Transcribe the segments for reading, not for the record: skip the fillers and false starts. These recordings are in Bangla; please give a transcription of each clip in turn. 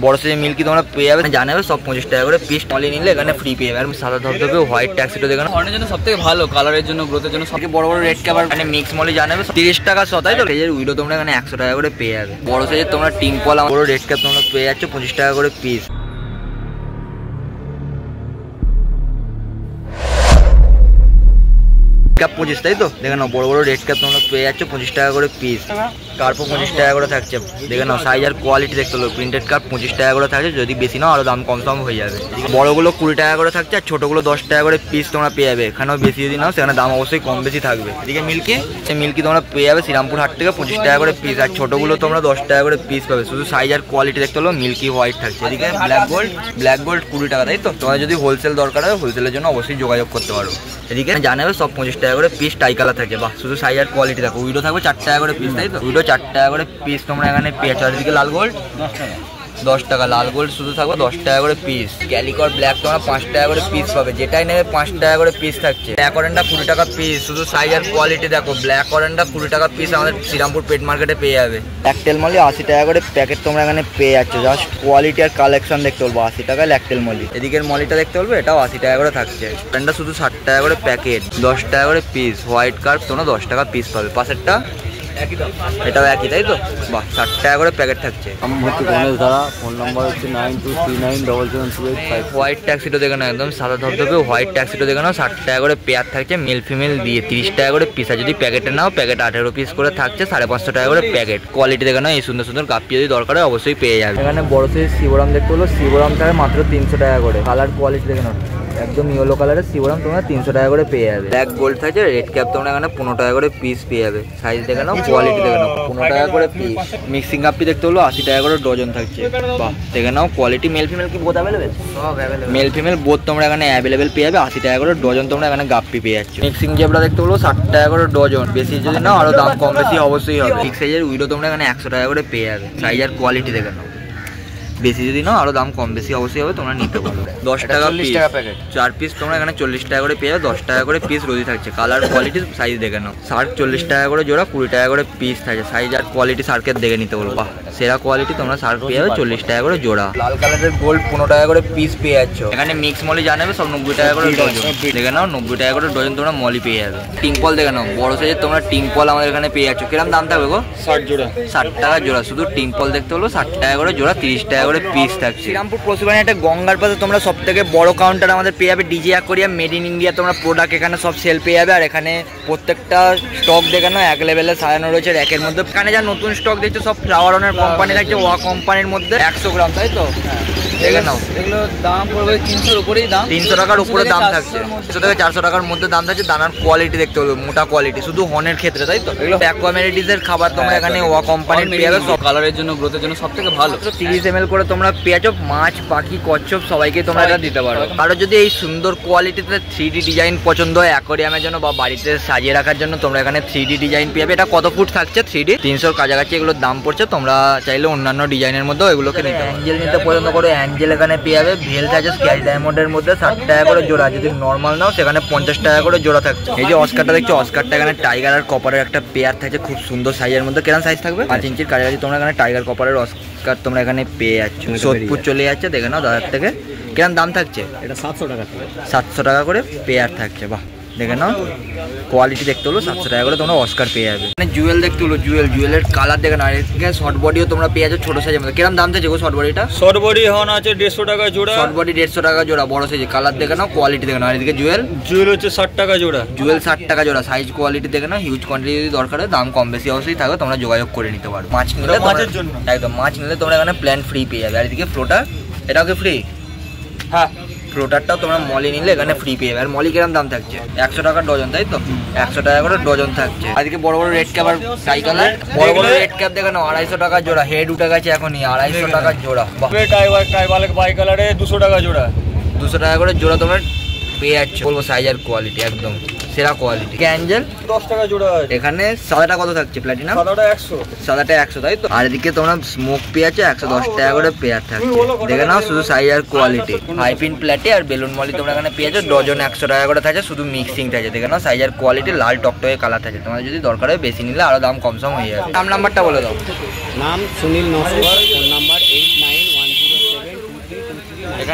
বড় সাইজের মিল্কি তোমরা পেয়ে যাবে, জানাবে সব 25 টাকা করে পিস। মলি নিলে এখানে ফ্রি পেয়ে যাবে। আর সাদা ধবধবে হোয়াইট ট্যাক্সিটা দেখো না, হর্নের জন্য সবথেকে ভালো, কালারের জন্য, গ্রোথের জন্য সবথেকে বড় বড় রেড ক্যাবার মানে মিক্স মলি জানাবে 30 টাকা শ। তাই তো সাইজের উইডো তোমরা এখানে 100 টাকা করে পেয়ে যাবে। বড় সাইজের তোমরা টিম্পল বড় রেড ক্যাপ তোমরা পেয়ে যাচ্ছ 25 টাকা করে পিস। ক্যাপ 25 তাই তো দেখে নাও, বড় বড় রেড ক্যাপ তোমরা পেয়ে যাচ্ছ 25 টাকা করে পিস। কার্পও 25 টাকা করে থাকছে, দেখে নাও সাইজ আর কোয়ালিটি দেখতে হলো। প্রিন্টেড কার্প 25 টাকা করে থাকছে, যদি বেশি নাও আরো দাম কম হয়ে যাবে। বড়গুলো 20 টাকা করে থাকছে আর ছোটগুলো 10 টাকা করে পিস তোমরা পেয়ে যাবে। এখানেও বেশি যদি নাও সেখানে দাম অবশ্যই কম বেশি থাকবে। এদিকে মিল্কি, সেই মিল্কি তোমরা পেয়ে যাবে শ্রীরামপুর হাট থেকে 25 টাকা করে পিস, আর ছোটগুলো তোমরা 10 টাকা করে পিস পাবে। শুধু সাইজ আর কোয়ালিটি দেখতে হলো মিল্কি হোয়াইট থাকছে। এদিকে ব্ল্যাক গোল্ড 20 টাকা তাই তো। তোমার যদি হোলসেল দরকার হয় হোলসেলের জন্য অবশ্যই যোগাযোগ করতে পারো। এদিকে জানাবে সব 25 টাকা করে পিস, টাই কালার থাকে। বাহ, শুধু সাইজ আর কোয়ালিটি দেখো। উইডো থাকবে 4 টাকা করে পিস তাই তো, উইডো 4 টাকা করে পিস তোমরা এখানে পেয়ে যাচ্ছ। এদিকে লাল গোল্ড 10 টাকা, লাল গোল্ড শুধু থাকবে 10 টাকা করে পিস। ক্যালিকর ব্ল্যাক তোমরা 5 টাকা করে পিস পাবে, যেটাই নেবে 5 টাকা করে পিস থাকছে। ব্ল্যাক অরেঞ্জটা 20 টাকা পিস, শুধু সাইজ আর কোয়ালিটি দেখো। ব্ল্যাক অরেঞ্জটা 20 টাকা পিস আমাদের শ্রীরামপুর পেট মার্কেটে পেয়ে যাবে। ল্যাকটেল মলি 80 টাকা করে প্যাকেট তোমরা এখানে পেয়ে যাচ্ছ। জাস্ট কোয়ালিটি আর কালেকশন দেখতে বলবো। 80 টাকা ল্যাকটেল মলি। এদিকের মলিটা দেখতে বলবো, এটাও 80 টাকা করে থাকছে। প্যান্টটা শুধু 60 টাকা করে প্যাকেট, 10 টাকা করে পিস। হোয়াইট কার্প তোমরা 10 টাকা পিস পাবে। পাশেরটা এটাও একই তাই তো। বাহ, 60 টাকা করে প্যাকেট থাকছে। গণেশ ধারা, ফোন নাম্বার হচ্ছে 9239772855। হোয়াইট ট্যাক্সিটা দেখে নাও, একদম সাদা ধবধবে হোয়াইট ট্যাক্সিটা দেখে নাও। 60 টাকা করে পেয়ার থাকছে, মেল ফিমেল দিয়ে 30 টাকা করে পিস। আর যদি প্যাকেটে নাও, প্যাকেট 18 পিস করে থাকছে, 550 টাকা করে প্যাকেট। কোয়ালিটি দেখে নাও, এই সুন্দর সুন্দর কাপি যদি দরকার হয় অবশ্যই পেয়ে যাবে। এখানে বড় সাইজ শিবরাম দেখতে হলো, শিবরাম থাকে মাত্র 300 টাকা করে। কালার কোয়ালিটি দেখে নাও, একদম ইয়েলো কালারের শিবরাম তোমরা 300 টাকা করে পেয়ে যাবে। ব্ল্যাক গোল্ড থাকছে, রেড ক্যাপ তোমরা এখানে 15 টাকা করে পিস পেয়ে যাবে। সাইজ দেখে নাও, কোয়ালিটি দেখে নাও, 15 টাকা করে পিস। মিক্সিং কাপি দেখতে হলো 80 টাকা করে ডজন থাকছে। বাহ, দেখে নাও কোয়ালিটি। মেল ফিমেল কি বোথ অ্যাভেলেবেল? সব অ্যাভেলেবেল, মেল ফিমেল বোথ তোমরা এখানে অ্যাভেলেবেল পেয়ে যাবে। 80 টাকা করে ডজন তোমরা এখানে গাপ্পি পেয়ে যাচ্ছ। মিক্সিং জেব্রা দেখতে হলো 60 টাকা করে ডজন। বেশি যদি নাও আরো দাম কম বেশি অবশ্যই হবে। ঠিক সাইজের উইডো তোমরা এখানে 100 টাকা করে পেয়ে যাবে। সাইজ আর কোয়ালিটি দেখে নাও, বেশি যদি নাও আরো দাম কম বেশি অবশ্যই হবে, তোমরা নিতে পারো। 10 টাকা 40 টাকা প্যাকেট, 4 পিস তোমরা এখানে 40 টাকা করে পেয়ে যাবে। 10 টাকা করে পিস রোজি থাকছে। কালার কোয়ালিটি সাইজ দেখে নাও। শার্ক 40 টাকা করে জোড়া, 20 টাকা করে পিস থাকে। সাইজ আর কোয়ালিটি শার্কের দেখে নিতে বলবো। বাহ, সেরা কোয়ালিটি তোমরা শার্ক পেয়ে যাবে 40 টাকা করে জোড়া। লাল কালারের গোল্ড 15 টাকা করে পিস পেয়ে যাচ্ছ। এখানে মিক্স মলি জানাবে সব 90 টাকা করে ডজন। দেখে নাও 90 টাকা করে ডজন তোমরা মলি পেয়ে যাবে। টিম্পল দেখে নাও, বড় সাইজের তোমরা টিম্পল আমাদের এখানে পেয়ে যাচ্ছ। কিরকম দাম থাকবে গো? 60 জোড়া, 60 টাকা জোড়া। শুধু টিম্পল দেখতে হলো 60 টাকা করে জোড়া, 30 টাকা করে পিস থাকছে। শ্রীরামপুর পশুবাণী একটা গঙ্গার পাশে তোমরা সব থেকে বড় কাউন্টার আমাদের পেয়ে যাবে। DJ aquarium made in India তোমরা প্রোডাক্ট এখানে সব সেল পেয়ে যাবে। আর এখানে প্রত্যেকটা স্টক দেখে নাও এক লেভেলে সাজানো রয়েছে র্যাকের মধ্যে। এখানে যা নতুন স্টক দেখছো সব ফ্লাওয়ার অনের কোম্পানি থাকছে। ওয়া কোম্পানির মধ্যে 100 গ্রাম তাই তো। দেখে নাও, এগুলো দাম পড়বে 300 এর উপরেই দাম, 300 টাকার উপরে দাম থাকছে। 300 থেকে 400 টাকার মধ্যে দাম থাকছে। দানার কোয়ালিটি দেখতে হলো মোটা কোয়ালিটি, শুধু হনের ক্ষেত্রে তাই তো। এগুলো অ্যাকোয়ামেরিটিসের খাবার তোমরা এখানে ওয়া কোম্পানির পেয়ে যাবে। সব কালারের জন্য, গ্রোথের জন্য সবথেকে ভালো। 30 ml করে তোমরা পেয়ে যাচ্ছ। মাছ, পাখি, কচ্ছপ সবাইকে তোমরা এটা দিতে পারো। কারো যদি এই সুন্দর কোয়ালিটিতে 3D ডিজাইন পছন্দ হয় অ্যাকোরিয়ামের জন্য বা বাড়িতে সাজিয়ে রাখার জন্য, তোমরা এখানে 3D ডিজাইন পেয়ে যাবে। এটা কত ফুট থাকছে 3D? 300 কাছাকাছি এগুলোর দাম পড়ছে। তোমরা চাইলে অন্যান্য ডিজাইনের মধ্যেও এগুলোকে নিতে পারো। অ্যাঞ্জেল নিতে পছন্দ করো, অ্যাঞ্জেল এখানে পেয়ে যাবে। ভেল থাকছে স্ক্যাচ ডায়মন্ডের মধ্যে 60 টাকা করে জোড়া। যদি নর্মাল নাও সেখানে 50 টাকা করে জোড়া থাকছে। এই যে অস্কারটা দেখছো, অস্কারটা এখানে টাইগার আর কপারের একটা পেয়ার থাকছে, খুব সুন্দর সাইজের মধ্যে। কেমন সাইজ থাকবে? 5 ইঞ্চির কাছাকাছি তোমরা এখানে টাইগার কপারের অস্কার তোমরা এখানে পেয়ে যাচ্ছ। সোদপুর চলে যাচ্ছে, দেখে নাও দাদার থেকে। কেমন দাম থাকছে? এটা 700 টাকা, 700 টাকা করে পেয়ার থাকছে। বাহ, দেখে নাও কোয়ালিটি দেখতে হলো 700 টাকা করে তোমরা অস্কার পেয়ে যাবে। মানে জুয়েল দেখতে হলো, জুয়েলের কালার দেখে না। এখানে শর্ট বডিও তোমরা পেয়ে যাচ্ছ ছোট সাইজের মধ্যে। কিরকম দাম থাকছে গো শর্ট বডিটা? শর্ট বডি হন আছে 150 টাকা জোড়া। শর্ট বডি 150 টাকা জোড়া, বড় সাইজ। কালার দেখে নাও, কোয়ালিটি দেখে নাও। আর এদিকে জুয়েল হচ্ছে 60 টাকা জোড়া। জুয়েল 60 টাকা জোড়া। সাইজ কোয়ালিটি দেখে নাও। হিউজ কোয়ান্টিটি যদি দরকার হয়, দাম কম বেশি অবশ্যই থাকবে, তোমরা যোগাযোগ করে নিতে পারো। মাছ নিলে মাছের জন্য একদম, মাছ নিলে তোমরা এখানে প্ল্যান ফ্রি পেয়ে যাবে। আর এদিকে ফ্লোটার, এটাও কি ফ্রি? হ্যাঁ, ফ্লোটারটাও তোমরা মলি নিলে এখানে ফ্রি পেয়ে যাবে। আর মলি কিরকম দাম থাকছে? 100 টাকা ডজন তাই তো। 100 টাকা করে ডজন থাকছে। আজকে বড় বড় রেড ক্যাপ আর টাই কালার, বড় বড় রেড ক্যাপ দেখে নাও 250 টাকা জোড়া। হেড উঠে গেছে এখনই, 250 টাকা জোড়া। টাইবালেক বাই কালারে 200 টাকা জোড়া। 200 টাকা করে জোড়া তোমরা পেয়ে যাচ্ছ। বলবো সাইজ আর কোয়ালিটি একদম সেরা কোয়ালিটি। অ্যাঞ্জেল 10 টাকা জোড়া। এখানে সাদাটা কত থাকছে? প্ল্যাটিনাম সাদাটা 100, সাদাটা 100 তাই তো। আর এদিকে তোমরা স্মোক পেয়ে আছে 110 টাকা করে পেয়ার থাকছে। দেখে নাও শুধু সাইজ আর কোয়ালিটি। হাইপিন প্ল্যাটে আর বেলুন মলি তোমরা এখানে পেয়ে যাচ্ছ। ডজন 100 টাকা করে থাকছে, শুধু মিক্সিং থাকছে। দেখে নাও সাইজ আর কোয়ালিটি, লাল টকটকে কালার থাকছে। তোমার যদি দরকার হয় বেশি নিলে আরো দাম কম সম হয়ে যাবে। নাম্বারটা বলে দাও। নাম সুনীল নস্কর, ফোন নাম্বার 8910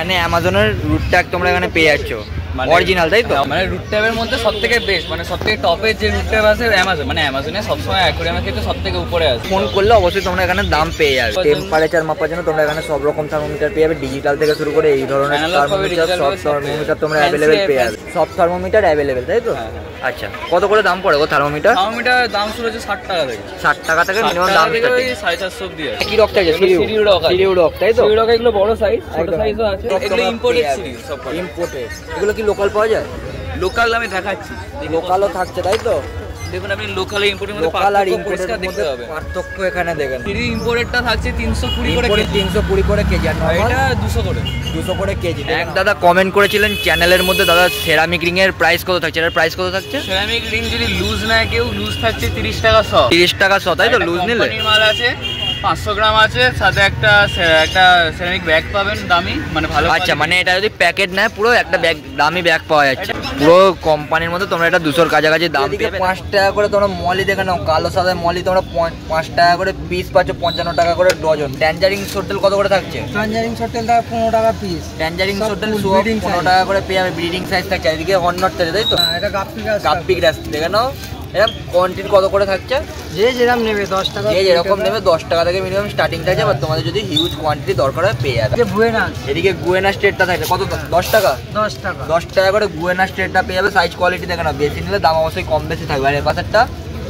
মানে অ্যামাজনের রুট ট্যাগ তোমরা এখানে পেয়ে যাচ্ছ অরিজিনাল, তাই তো? মানে রুট ট্যাবের মধ্যে সবথেকে বেস্ট, মানে সবথেকে টপের যে রুট ট্যাব আছে অ্যামাজন, মানে অ্যামাজনে সবসময় অ্যাকোয়ারিয়ামের ক্ষেত্রে সবথেকে উপরে আছে। ফোন করলে অবশ্যই তোমরা এখানে দাম পেয়ে যাবে। টেম্পারেচার মাপার জন্য তোমরা এখানে সব রকম থার্মোমিটার পেয়ে যাবে, ডিজিটাল থেকে শুরু করে এই ধরনের থার্মোমিটার, সব থার্মোমিটার তোমরা অ্যাভেলেবেল পেয়ে যাবে। সব থার্মোমিটার অ্যাভেলেবেল, তাই তো? আচ্ছা, কত করে দাম পড়ে গো থার্মোমিটার? থার্মোমিটার দাম শুরু হচ্ছে 60 টাকা থেকে। 60 টাকা থেকে মিনিমাম দাম থেকে 450 অবধি আছে। কি রক চাইছে? সিরিউ রক, তাই তো? সিরিউ রক এগুলো বড় সাইজ, ছোট একদম। সাইজও আছে। এগুলো ইম্পোর্টেড সিরিজ সব। ইম্পোর্টেড। এগুলো কি লোকাল পাওয়া যায়? লোকাল আমি দেখাচ্ছি, লোকালও থাকছে, তাই তো? দেখুন আপনি লোকাল আর ইম্পোর্টের মধ্যে লোকাল আর পার্থক্য ইম্পোর্টের পরিষ্কার দেখতে মধ্যে হবে। পার্থক্য এখানে দেখেন। সিরিজ ইম্পোর্টেডটা থাকছে 320 করে ইম্পোর্টেড কেজি, 320 করে কেজি, আর নরমাল এটা 200 করে। 200 করে কেজি। এক দাদা কমেন্ট করেছিলেন চ্যানেলের মধ্যে, দাদা সেরামিক রিং এর প্রাইস কত থাকছে? এর প্রাইস কত থাকছে? সেরামিক রিং যদি লুজ নেয় কেউ, লুজ থাকছে 30 টাকা 100। 30 টাকা 100, তাই তো? লুজ নিলে কোম্পানির মাল আছে 500 গ্রাম আছে, সাথে একটা সেরামিক ব্যাগ পাবেন দামি, মানে ভালো। আচ্ছা, মানে এটা যদি প্যাকেট নেয় পুরো একটা ব্যাগ, দামি ব্যাগ পাওয়া যাচ্ছে পুরো কোম্পানির মধ্যে। তোমরা এটা 200 কাছাকাছি দাম পেয়ে 5 টাকা করে তোমরা মলি দেখে নাও, কালো সাদা মলি তোমরা 5 টাকা করে পিস পাচ্ছ, 55 টাকা করে ডজন। ট্যাঞ্জারিং সোটেল কত করে থাকছে? ট্যাঞ্জারিং সোটেলটা 15 টাকা পিস। ট্যাঞ্জারিং সব সোটেল full breeding 15 size। টাকা করে পেয়ে যাবে, ব্রিডিং সাইজ থাকছে। এদিকে হর্নট থাকে, তাই তো? এটা গাপ্পি গাছ। গাপ্পি গ্রাস দেখে নাও। এরকম কোয়ান্টিটি কত করে থাকছে? যে যেরকম নেবে 10 টাকা। যে যেরকম নেবে 10 টাকা থেকে মিনিমাম স্টার্টিং থাকছে, আবার তোমাদের যদি হিউজ কোয়ান্টিটি দরকার হয় পেয়ে যাবে। যে বুয়েনা এদিকে গুয়েনা স্টেটটা থাকে কত? 10 টাকা। 10 টাকা। 10 টাকা করে গুয়েনা স্টেটটা পেয়ে যাবে। সাইজ কোয়ালিটি দেখে না, বেশি নিলে দাম অবশ্যই কম বেশি থাকবে। আর এর পাশেরটা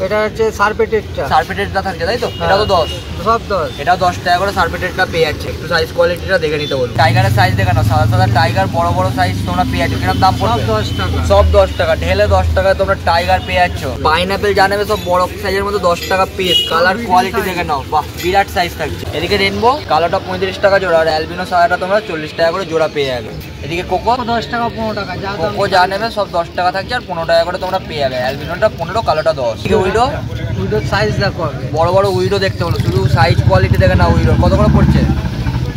এটা হচ্ছে সারপেটেডটা। সারপেটেডটা থাকছে, তাই তো? এটা তো 10। সব 10। এটা 10 টাকা করে সারপেটেডটা পেয়ে যাচ্ছে। একটু সাইজ কোয়ালিটিটা দেখে নিতে বলবো। টাইগারের সাইজ দেখে নাও, সাদা সাদা টাইগার, বড় বড় সাইজ তোমরা পেয়ে যাচ্ছ। কিরকম দাম সব পড়বে? 10 টাকা। সব 10 টাকা। ঢেলে 10 টাকায় তোমরা টাইগার পেয়ে যাচ্ছ। পাইনাপেল যা নেবে সব বড় সাইজের মধ্যে 10 টাকা পিস। কালার কোয়ালিটি দেখে নাও, বাহ বিরাট সাইজ থাকছে। এদিকে রেনবো কালোটা 35 টাকা জোড়া, আর অ্যালবিনো সাদাটা তোমরা 40 টাকা করে জোড়া পেয়ে যাবে। এদিকে কোকো 10 টাকা 15 টাকা। যা দাম কোকো যা নেবে সব 10 টাকা থাকছে, আর 15 টাকা করে তোমরা পেয়ে যাবে। অ্যালবিনোটা 15, কালোটা 10। এদিকে উইডো, উইডোর সাইজ দেখো আগে। বড় বড় উইডো দেখতে হলো, শুধু সাইজ কোয়ালিটি দেখে না। উইডো কত করে পড়ছে?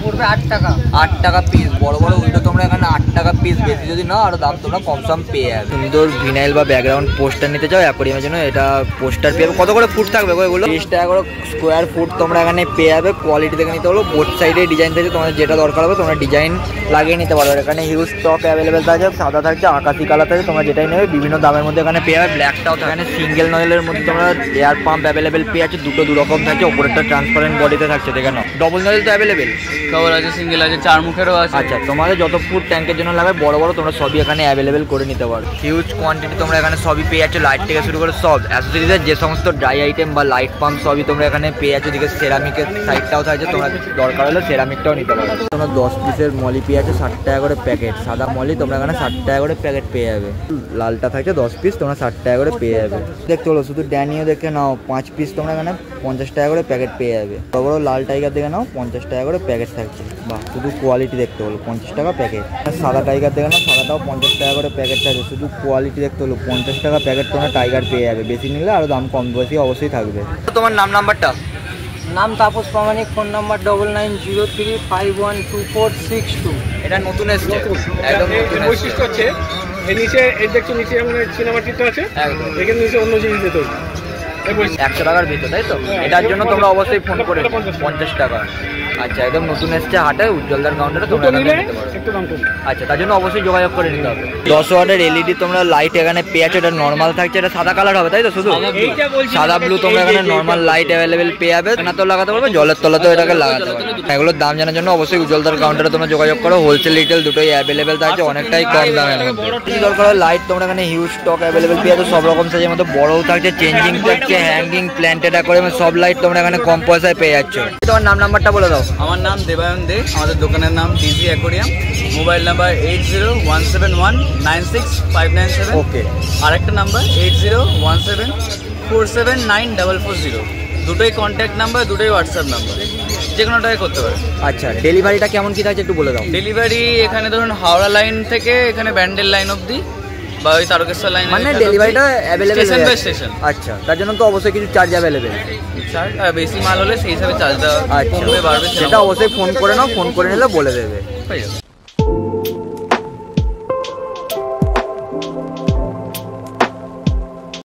পড়বে 8 টাকা। 8 টাকা পিস। বড় বড় উইডো তোমরা এখানে 8 টাকা পিস। বেশি যদি না আরো দাম তোমরা কম সম পেয়ে যাবে। সুন্দর ভিনাইল বা ব্যাকগ্রাউন্ড পোস্টার নিতে চাও অ্যাকোয়ারিয়ামের জন্য, এটা পোস্টার পেয়ে যাবে। কত করে ফুট থাকবে গো এগুলো? 30 টাকা করে স্কোয়ার ফুট তোমরা এখানে পেয়ে যাবে। কোয়ালিটি দেখে নিতে হলো। বোথ সাইডে ডিজাইন থাকে, তোমাদের যেটা দরকার হবে তোমরা ডিজাইন লাগিয়ে নিতে পারো। এখানে হিউজ স্টক অ্যাভেলেবেল থাকে, সাদা থাকছে, আকাশি কালার থাকে, তোমরা যেটাই নেবে বিভিন্ন দামের মধ্যে এখানে পেয়ে যাবে। ব্ল্যাকটাও থাকে। এখানে সিঙ্গেল নয়েলের মধ্যে তোমরা এয়ার পাম্প অ্যাভেলেবেল পেয়ে যাচ্ছে, দুটো দু রকম থাকছে। ওপরেরটা ট্রান্সপারেন্ট বডিতে থাকছে, দেখে নাও। ডবল নয়েল তো অ্যাভেলেবেল, কভার আছে, সিঙ্গেল আছে, 4 মুখেরও আছে। আচ্ছা, তোমাদের যত ফুড ট্যাঙ্কের জন্য লাগবে বড় বড় তোমরা সবই এখানে অ্যাভেলেবেল করে নিতে পারো। হিউজ কোয়ান্টিটি তোমরা এখানে সবই পেয়ে যাচ্ছ, লাইট থেকে শুরু করে সব অ্যাক্সেসরিজের যে সমস্ত ড্রাই আইটেম বা লাইট পাম্প সবই তোমরা এখানে পেয়ে যাচ্ছ। দিকে সেরামিকের সাইডটাও থাকছে, তোমরা দরকার হলে সেরামিকটাও নিতে পারো। তোমরা 10 পিসের মলি পেয়ে যাচ্ছে 60 টাকা করে প্যাকেট। সাদা মলি তোমরা এখানে 60 টাকা করে প্যাকেট পেয়ে যাবে। লালটা থাকছে 10 পিস, তোমরা 60 টাকা করে পেয়ে যাবে। দেখতে হলো শুধু ড্যানিও দেখে নাও, 5 পিস তোমরা এখানে 50 টাকা করে প্যাকেট পেয়ে যাবে। বড় বড় লাল টাইগার দেখে নাও, 50 টাকা করে প্যাকেট থাকছে। বাহ, শুধু কোয়ালিটি দেখতে হলো, 50 টাকা প্যাকেট। সাদা টাইগার দেখে নাও, সাদাটাও 50 টাকা করে প্যাকেট থাকছে। শুধু কোয়ালিটি দেখতে হলো, 50 টাকা প্যাকেট তোমরা টাইগার পেয়ে যাবে। বেশি নিলে আরও দাম কম বেশি অবশ্যই থাকবে। তোমার নাম্বারটা? নাম তাপস প্রামাণিক। Phone number 9903512462। এটা নতুন এসছে, একদম নতুন বৈশিষ্ট্য হচ্ছে এই নিচে, এই দেখছো নিচে এমন সিনেমা চিত্র আছে, একদম এখানে নিচে অন্য জিনিস দিতে হবে। 100 টাকার ভিতর, তাই তো? এটার জন্য তোমরা অবশ্যই ফোন করে 50 টাকা। আচ্ছা, একদম নতুন এসছে হাটে, উজ্জ্বলদার কাউন্টারে তোমরা এখানে নিতে পারো। একটু দাম কম। আচ্ছা, তার জন্য অবশ্যই যোগাযোগ করে নিতে হবে। 10 ওয়াটের এলইডি তোমরা লাইট এখানে পেয়ে যাচ্ছ। এটা নর্মাল থাকছে, এটা সাদা কালার হবে, তাই তো? শুধু সাদা ব্লু তোমরা এখানে নর্মাল লাইট অ্যাভেলেবেল পেয়ে যাবে। না তো লাগাতে পারবে, জলের তলাতেও এটাকে লাগাতে পারবে। এগুলোর দাম জানার জন্য অবশ্যই উজ্জ্বলদার কাউন্টারে তোমরা যোগাযোগ করো। হোলসেল রিটেল দুটোই অ্যাভেলেবেল থাকছে, অনেকটাই কম দামের মধ্যে। যদি দরকার হয় লাইট তোমরা এখানে হিউজ স্টক অ্যাভেলেবেল পেয়ে যাচ্ছ। সব রকম সাইজের মধ্যে বড়ও থাকছে, চেঞ্জিং থাকছে, হ্যাঙ্গিং, প্ল্যান্টেড অ্যাকোয়ারিয়াম সব লাইট তোমরা এখানে কম পয়সায় পেয়ে যাচ্ছ। তোমার নাম্বারটা বলে দাও। আমার নাম দেবায়ন দে, আমাদের দোকানের নাম ডিজি অ্যাকোয়ারিয়াম। Mobile number 8017196597। ওকে। আরেকটা নাম্বার 8017479440। দুটোই কন্ট্যাক্ট নাম্বার, দুটোই হোয়াটসঅ্যাপ নাম্বার, যে কোনোটাই করতে পারে। আচ্ছা, ডেলিভারিটা কেমন কি থাকছে একটু বলে দাও। ডেলিভারি এখানে ধরুন হাওড়া লাইন থেকে এখানে ব্যান্ডেল লাইন অবধি, বা ওই তারকেশ্বর লাইন, মানে ডেলিভারিটা অ্যাভেলেবেল স্টেশন বাই স্টেশন। আচ্ছা, তার জন্য তো অবশ্যই কিছু চার্জ অ্যাভেলেবেল। বেশি মাল হলে সেই হিসাবে চার্জটা আচ্ছা, বাড়বে, সেটা অবশ্যই ফোন করে নাও, ফোন করে নিলে বলে দেবে। হয়ে যাবে।